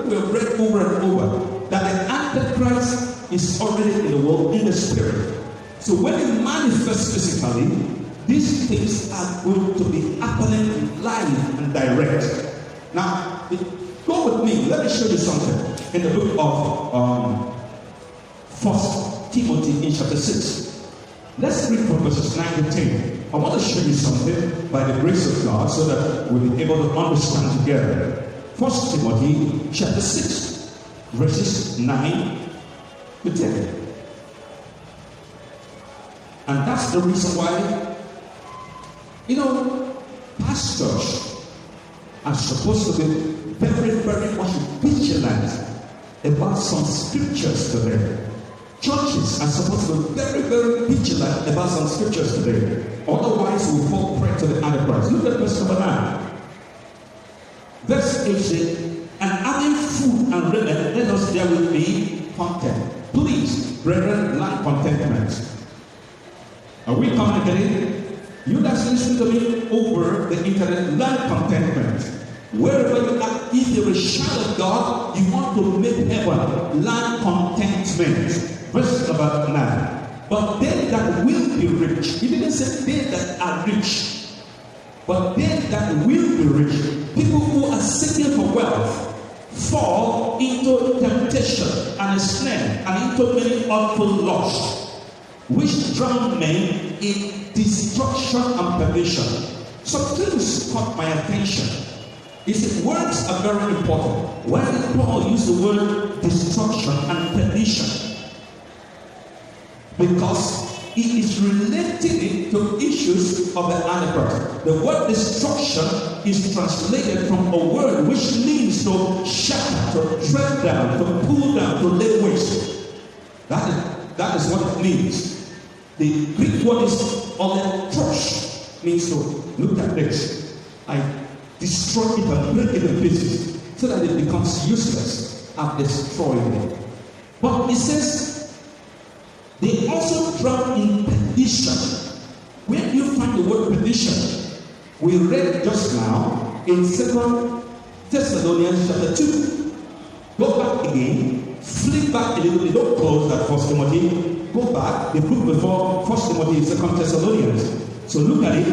we have read over and over that the Antichrist is already in the world in the spirit. So when it manifests physically, these things are going to be happening live and direct. Now, go with me. Let me show you something in the book of 1 Timothy in chapter 6. Let's read from verses 9 to 10. I want to show you something by the grace of God so that we'll be able to understand together. 1 Timothy chapter 6, verses 9 to 10. And that's the reason why, pastors are supposed to be very, very much vigilant about some scriptures today. Churches are supposed to be very, very vigilant about some scriptures today. Otherwise, we'll fall prey to the Antichrist. Look at verse number 9. Verse 8 says, and having food and raiment, let us therewith be content. Please, brethren, learn contentment. Are we communicating? You that's listening to me over the internet, learn contentment. Wherever you are, if you're a child of God, you want to make heaven, learn contentment. Verse number 9. But they that will be rich, he didn't say they that are rich, but they that will be rich, people who are seeking for wealth, fall into temptation and a snare and into many awful lusts, which drown men in destruction and perdition. Some things caught my attention. He said words are very important. Why did Paul use the word destruction and perdition? Because he is relating it to issues of the Antichrist. The word destruction is translated from a word which means to shatter, to tread down, to pull down, to lay waste. That is what it means. The Greek word is oletrosh, means to look at this. I destroy it and break it in pieces so that it becomes useless. I've destroyed it. But it says, they also drown in perdition. Where do you find the word perdition? We read just now in 2 Thessalonians chapter 2. Go back again, flip back a little bit, don't close that 1 Timothy. Go back, the book before 1 Timothy is 2 Thessalonians. So look at it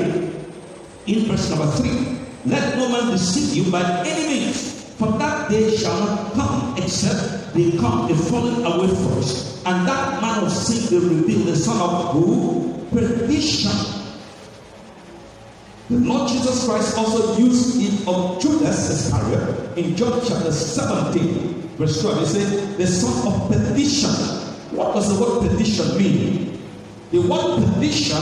in verse number 3. Let no man deceive you by any means, for that day shall not come except they come a falling away first. And that man of sin will reveal the son of who? Perdition. The Lord Jesus Christ also used it of Judas Iscariot in John chapter 17, verse 12. He said, the son of perdition. What does the word perdition mean? The word perdition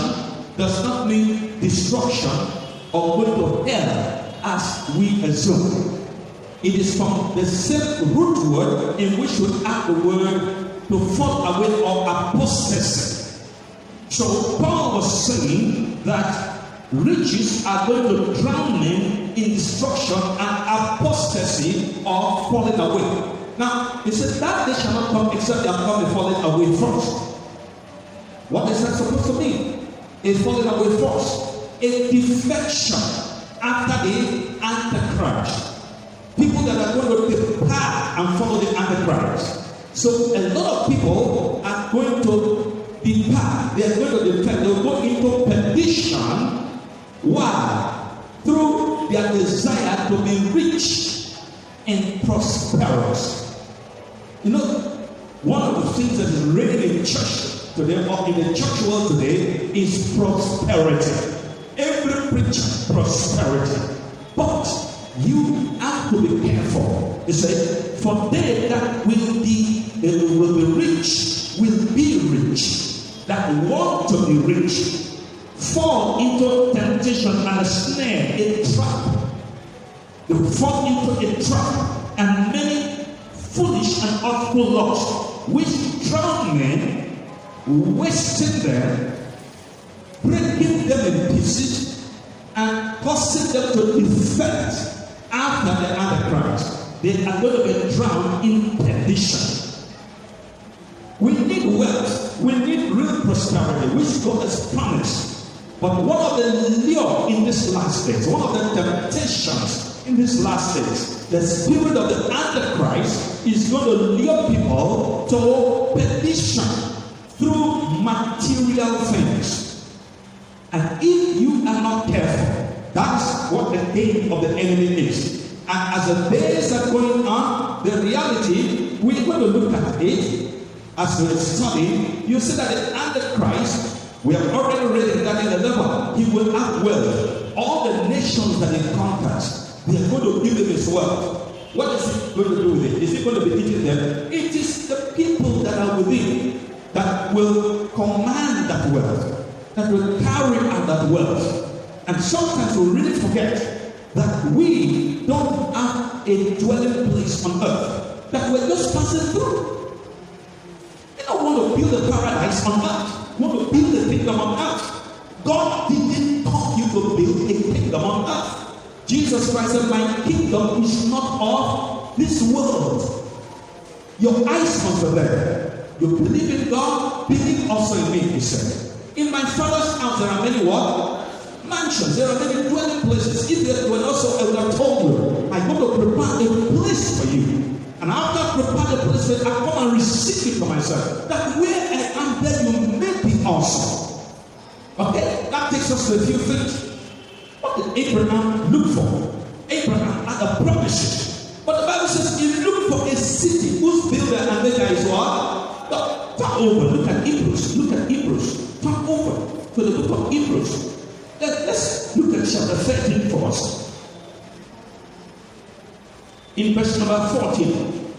does not mean destruction or going to hell as we assume. It is from the same root word in which we add the word to fall away or apostasy. So Paul was saying that riches are going to drown men in destruction and apostasy or falling away. Now, he said that they shall not come except they have come and fallen away first. What is that supposed to mean? A falling away first. A defection after the Antichrist. People that are going to depart and follow the Antichrist. So a lot of people are going to depart. They are going to defect. They will go into perdition. Why? Through their desire to be rich and prosperous. One of the things that is reigning in church today, or in the church world today, is prosperity. Every preacher, prosperity. But you have to be careful. He said, for they that will be rich, will be rich, that want to be rich, fall into temptation and a snare, a trap. They fall into a trap, and many foolish and awful lusts, which drown men, wasting them, breaking them in pieces, and causing them to defect after the Antichrist. They are going to be drowned in perdition. We need wealth. We need real prosperity, which God has promised. But one of the lure in this last days, one of the temptations in this last days, the spirit of the Antichrist is going to lure people to perdition through material things. And if you are not careful, that's what the aim of the enemy is. And as the days are going on, the reality, we're going to look at it as we study. You see that the Antichrist, we have already read in Daniel 11, he will outwealth all the nations that he conquers. They are going to give him his wealth. What is he going to do with it? Is he going to be eating them? It is the people that are within that will command that wealth, that will carry out that wealth. And sometimes we really forget that we don't have a dwelling place on earth, that we're just passing through. You don't want to build a paradise on earth. You want to build a kingdom on earth. God didn't call you to build a kingdom on earth. Jesus Christ said, my kingdom is not of this world. Your eyes must be there. You believe in God, believe also in me, he said. In my Father's house there are many what? Mansions. There are many dwelling places. If there were not so, I would have told you, I'm going to prepare a place for you. And after I prepare the place for you, I come and receive it for myself. That where I am, there you may be also. Okay? That takes us to a few things. What did Abraham look for? Abraham had a promise. But the Bible says he looked for a city whose builder and maker is what? Turn over. Look at Hebrews. Look at Hebrews. Turn over to the book of Hebrews. Let's look at chapter 13 for us. In verse number 14,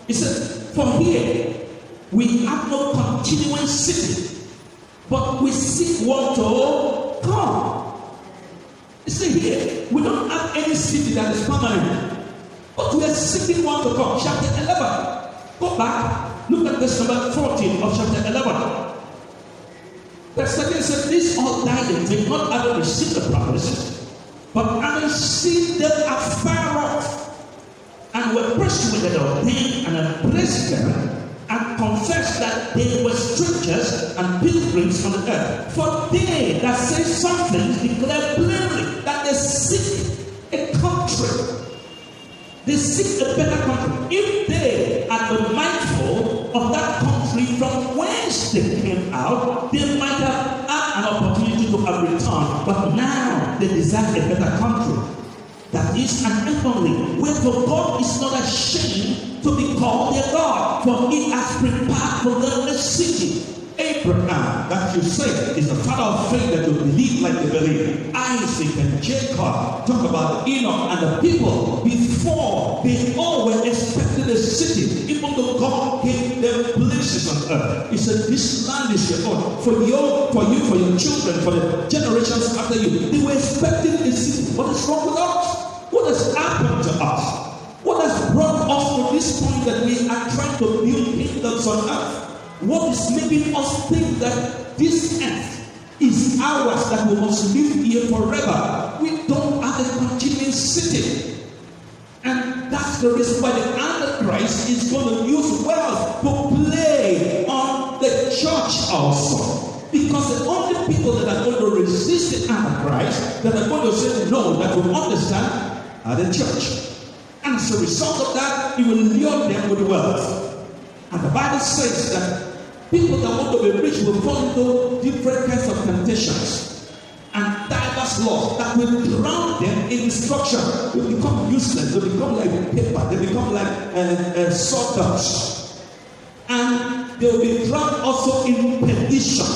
it says, for here we have no continuing city, but we seek one to come. You see here, we don't have any city that is permanent, but we are seeking one to come. Chapter 11. Go back, look at verse number 14 of chapter 11. Verse 13 says, these all died in faith, not having received the promises, but having seen them afar off, and were persuaded of them and embraced them, and confessed that they were strangers and pilgrims on the earth. For they that say something declare plainly that they seek a country. They seek a better country. If they are mindful of that country from whence they came out, they might have had an opportunity to have returned. But now they desire a better country. That is an heavenly. Wherefore God is not ashamed to be called their God, for he has prepared for them a city. Abraham, that you say, is the father of faith that you believe like they believe. Isaac and Jacob talk about Enoch and the people before they all were expecting a city, even though God gave them places on earth. He said, this land is your own. For you, for your children, for the generations after you. They were expecting a city. What is wrong with us? What has happened to us? What has brought us to this point that we are trying to build kingdoms on earth? What is making us think that this earth is ours, that we must live here forever? We don't have a continuing city. And that's the reason why the Antichrist is going to use wealth to play on the church also. Because the only people that are going to resist the Antichrist, that are going to say no, that will understand, are the church. And as a result of that, he will lure them with wealth. And the Bible says that people that want to be rich will fall into different kinds of temptations and diverse laws that will drown them in destruction. They become useless. They become like paper. They become like sawdust. And they will be drowned also in perdition.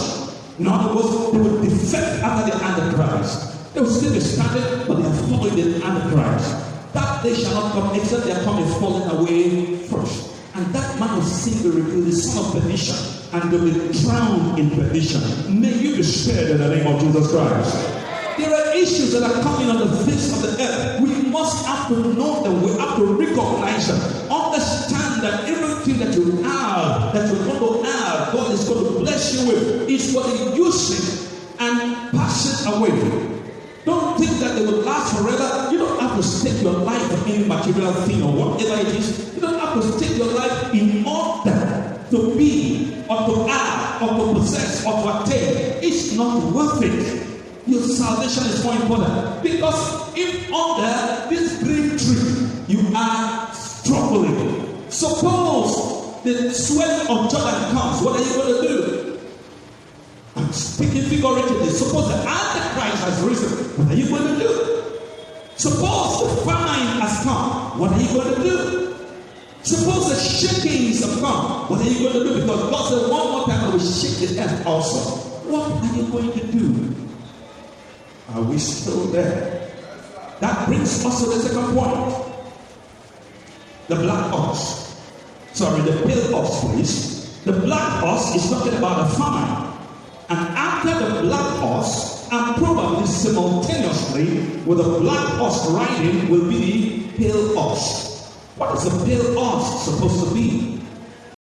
In other words, they will defect after the Antichrist. They will still be standing, but they are following the Antichrist. That day shall not come except they are coming falling away first. And that man of sin will reveal the son of perdition, and they will be drowned in perdition. May you be spared in the name of Jesus Christ. There are issues that are coming on the face of the earth. We must have to know them. We have to recognize them. Understand that everything that you have, that you're going to have, God is going to bless you with, is for the using and pass it away. Don't think that they will last forever. You don't have to stake your life for any material thing or whatever it is. You don't have to stake your life in order to be or to have or to possess or to attain. It's not worth it. Your salvation is more important. Because if under this green tree you are struggling, suppose the swelling of Jordan comes, what are you going to do? I'm speaking figuratively. Suppose the Antichrist has risen, what are you going to do? Suppose the famine has come, what are you going to do? Suppose the shakings have come, what are you going to do? Because God said one more time I will shake the earth also. What are you going to do? Are we still there? That brings us to the second point. The black ox. Sorry, the pale ox, please. The black ox is talking about a famine. And after the black ox, and probably simultaneously with the black ox riding, will be the pale ox. What is the pale ox supposed to be?